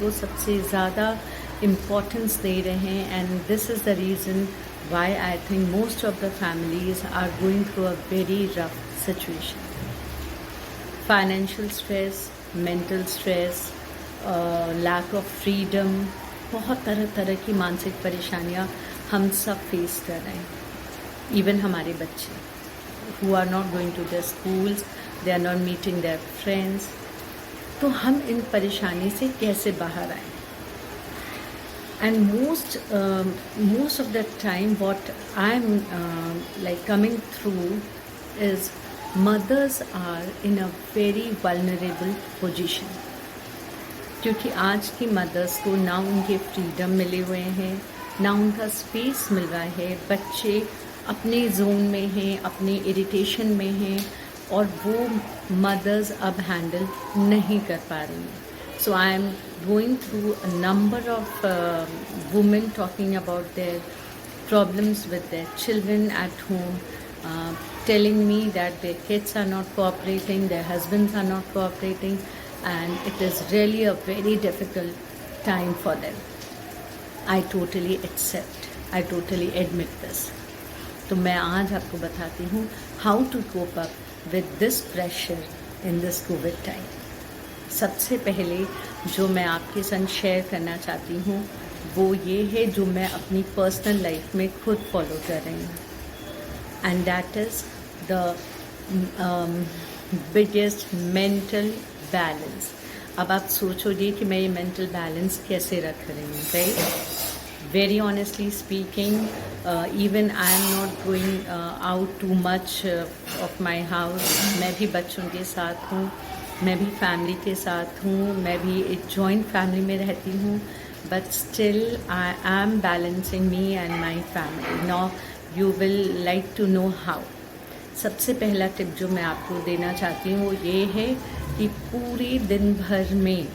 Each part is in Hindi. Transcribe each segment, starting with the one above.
को सबसे ज़्यादा इम्पोर्टेंस दे रहे हैं, and this is the reason why I think most of the families are going through a very rough situation. Financial stress, mental stress, lack of freedom, बहुत तरह तरह की मानसिक परेशानियां हम सब फेस कर रहे हैं. इवन हमारे बच्चे who are not going to their schools, they are not meeting their friends. तो हम इन परेशानी से कैसे बाहर आएं? And most of the time what I'm like coming through is mothers are in a very vulnerable position, क्योंकि आज की मदर्स को ना उनके फ्रीडम मिले हुए हैं, ना उनका स्पेस मिल रहा है. बच्चे अपने जोन में हैं, अपने इरिटेशन में हैं, और वो मदर्स अब हैंडल नहीं कर पा रही हैं. So I am going through a number of women talking about their problems with their children at home, telling me that their kids are not cooperating, their husbands are not cooperating, and it is really a very difficult time for them. I totally accept, I totally admit this. तो मैं आज आपको बताती हूँ how to cope up with this pressure in this COVID time. सबसे पहले जो मैं आपके संग शेयर करना चाहती हूँ वो ये है जो मैं अपनी पर्सनल लाइफ में खुद फॉलो कर रही हूँ, and that is the biggest mental balance. अब आप सोचोगे कि मैं ये मेंटल बैलेंस कैसे रख रही हूँ, right? Very honestly speaking, even I am not going out too much of my house. मैं भी बच्चों के साथ हूँ, मैं भी फैमिली के साथ हूँ, मैं भी एक जॉइंट फैमिली में रहती हूँ, but still I am balancing me and my family. Now you will like to know how. सबसे पहला टिप जो मैं आपको देना चाहती हूँ वो ये है कि पूरे दिन भर में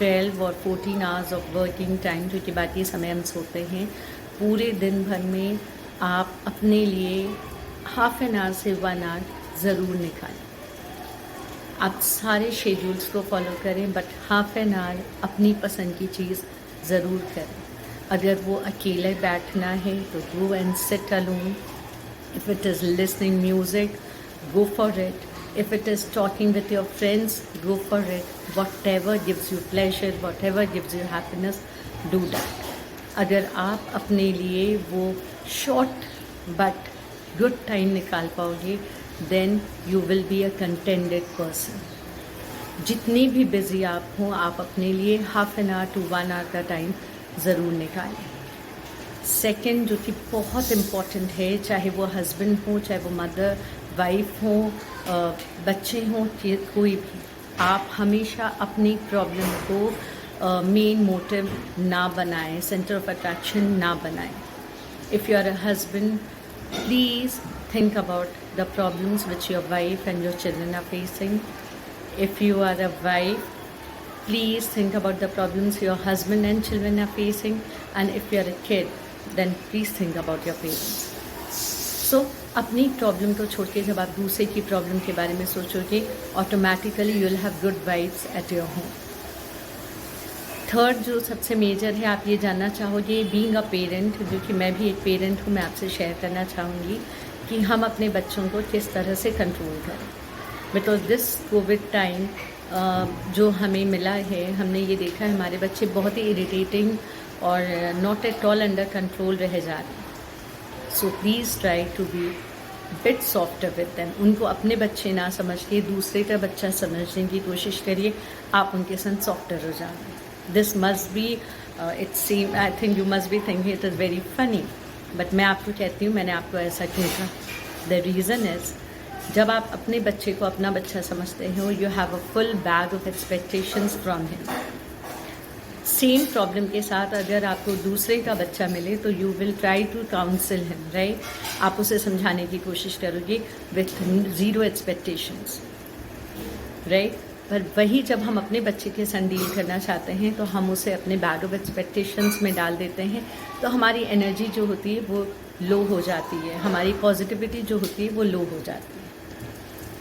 12 और 14 आवर्स ऑफ वर्किंग टाइम, जो कि बाकी समय हम सोते हैं, पूरे दिन भर में आप अपने लिए हाफ एन आवर से 1 आवर ज़रूर निकालें. आप सारे शेड्यूल्स को फॉलो करें, बट हाफ एन आवर अपनी पसंद की चीज़ ज़रूर करें. अगर वो अकेले बैठना है तो go and sit alone. If it is listening music, go for it. If it is talking with your friends, go for it. Whatever gives you pleasure, whatever gives you happiness, do that. अगर आप अपने लिए वो short but good time निकाल पाओगे, then you will be a contented person. जितनी भी busy आप हों, आप अपने लिए half an hour to 1 hour का टाइम ज़रूर निकालें. सेकेंड जो कि बहुत इम्पॉर्टेंट है, चाहे वो हस्बैंड हो, चाहे वो मदर वाइफ हो, बच्चे हों, कोई भी, आप हमेशा अपनी प्रॉब्लम को मेन मोटिव ना बनाएं, सेंटर ऑफ अट्रैक्शन ना बनाएं. If you are a husband, please think about the problems which your wife and your children are facing. If you are a wife, please think about the problems your husband and children are facing, and if you are a kid, then please think about your parents. So अपनी प्रॉब्लम को छोड़ के जब आप दूसरे की प्रॉब्लम के बारे में सोचोगे, automatically you will have good vibes at your home. Third जो सबसे मेजर है, आप ये जानना चाहोगे, बीइंग अ पेरेंट, जो कि मैं भी एक पेरेंट हूँ, मैं आपसे शेयर करना चाहूँगी कि हम अपने बच्चों को किस तरह से कंट्रोल करें. बिकॉज दिस कोविड टाइम जो हमें मिला है, हमने ये देखा है हमारे बच्चे बहुत ही इरिटेटिंग और not at all under control रह जा रहे हैं. So please try to be bit softer with them. उनको अपने बच्चे ना समझ के दूसरे का बच्चा समझने की कोशिश करिए. आप उनके साथ सॉफ्टर हो जाएंगे. This must be it seem, I think you must be thinking it is very funny, but मैं आपको कहती हूँ, मैंने आपको ऐसा क्यों कहा. द रीज़न इज़, जब आप अपने बच्चे को अपना बच्चा समझते हो, you have a full bag of expectations from him. Same problem के साथ अगर आपको दूसरे का बच्चा मिले तो you will try to counsel him, right? आप उसे समझाने की कोशिश करोगे विथ ज़ीरो एक्सपेक्टेशंस, राइट? पर वही जब हम अपने बच्चे के साथ डील करना चाहते हैं तो हम उसे अपने बैग ऑफ एक्सपेक्टेशंस में डाल देते हैं, तो हमारी एनर्जी जो होती है वो लो हो जाती है, हमारी पॉजिटिविटी जो होती है वो लो हो जाती है.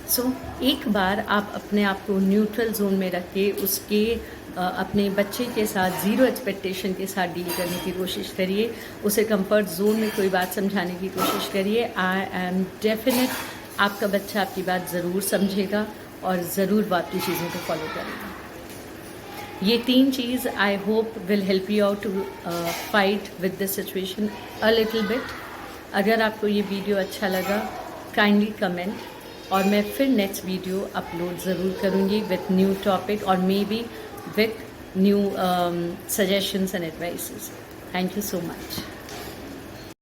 सो एक बार आप अपने आप को न्यूट्रल जोन में रख के उसके अपने बच्चे के साथ ज़ीरो एक्सपेक्टेशन के साथ डील करने की कोशिश करिए, उसे कंफर्ट जोन में कोई बात समझाने की कोशिश करिए। आई एम डेफिनेट आपका बच्चा आपकी बात ज़रूर समझेगा और ज़रूर वो आपकी चीज़ों को फॉलो करेगा। ये 3 चीज़ I hope will help you out to fight with this situation a little bit. अगर आपको ये वीडियो अच्छा लगा, काइंडली कमेंट, और मैं फिर नेक्स्ट वीडियो अपलोड ज़रूर करूँगी विथ न्यू टॉपिक और may be with new suggestions and advices. Thank you so much.